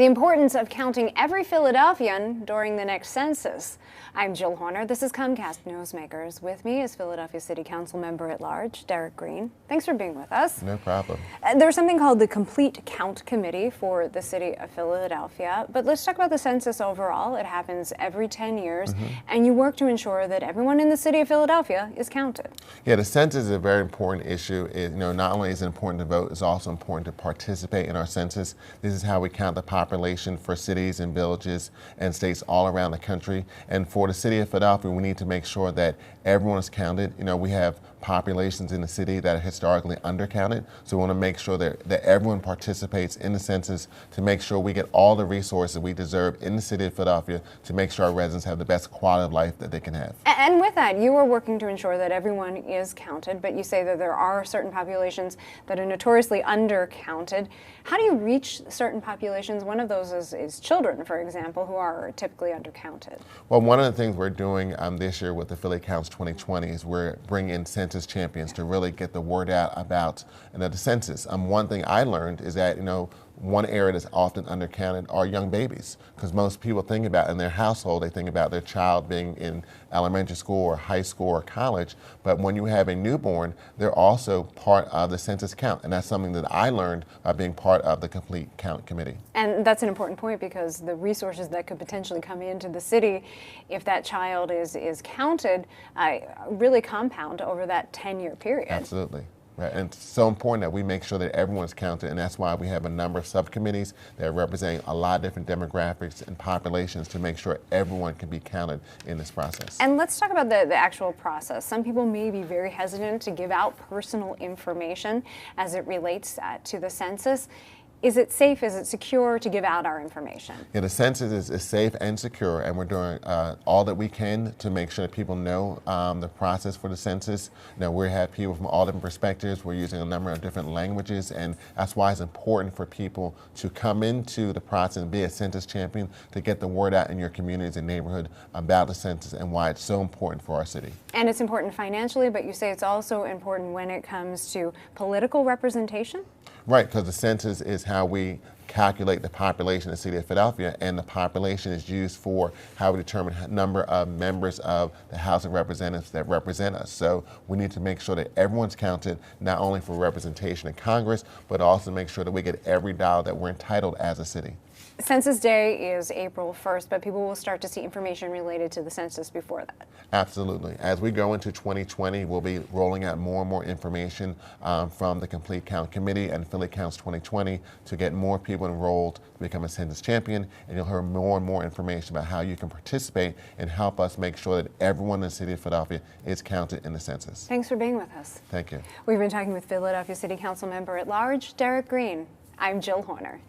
the importance of counting every Philadelphian during the next census. I'm Jill Horner. This is Comcast Newsmakers. With me is Philadelphia City Councilmember At-Large Derek Green. Thanks for being with us. No problem. There's something called the Complete Count Committee for the city of Philadelphia, but let's talk about the census overall. It happens every 10 years, and you work to ensure that everyone in the city of Philadelphia is counted. Yeah, the census is a very important issue. Not only is it important to vote, it's also important to participate in our census. This is how we count the population for cities and villages and states all around the country. And for the city of Philadelphia, we need to make sure that everyone is counted. We have populations in the city that are historically undercounted, so we want to make sure that everyone participates in the census to make sure we get all the resources we deserve in the city of Philadelphia to make sure our residents have the best quality of life that they can have. And with that, you are working to ensure that everyone is counted, but you say that there are certain populations that are notoriously undercounted. How do you reach certain populations? One of those is children, for example, who are typically undercounted. Well, one of the things we're doing this year with the Philly Counts 2020 is we're bringing in census champions to really get the word out about the census. One thing I learned is that one area that's often undercounted are young babies, because most people think about in their household, they think about their child being in elementary school or high school or college, but when you have a newborn, they're also part of the census count, and that's something that I learned by being part of the Complete Count Committee. And that's an important point, because the resources that could potentially come into the city if that child is counted really compound over that 10-year period. Absolutely. Right. And it's so important that we make sure that everyone's counted, and that's why we have a number of subcommittees that represent a lot of different demographics and populations to make sure everyone can be counted in this process. And let's talk about the actual process. Some people may be very hesitant to give out personal information as it relates to the census. Is it safe, is it secure to give out our information? Yeah, the census is safe and secure, and we're doing all that we can to make sure that people know the process for the census. We have people from all different perspectives. We're using a number of different languages, and that's why it's important for people to come into the process and be a census champion to get the word out in your communities and neighborhood about the census and why it's so important for our city. And it's important financially, but you say it's also important when it comes to political representation? Right, because the census is how we calculate the population of the city of Philadelphia, and the population is used for how we determine the number of members of the House of Representatives that represent us. So we need to make sure that everyone's counted, not only for representation in Congress, but also make sure that we get every dollar that we're entitled as a city. Census Day is April 1st, but people will start to see information related to the census before that. Absolutely. As we go into 2020, we'll be rolling out more and more information from the Complete Count Committee and Philly Counts 2020 to get more people enrolled to become a census champion, and you'll hear more and more information about how you can participate and help us make sure that everyone in the city of Philadelphia is counted in the census. Thanks for being with us. Thank you. We've been talking with Philadelphia City Councilmember At-Large Derek Green. I'm Jill Horner.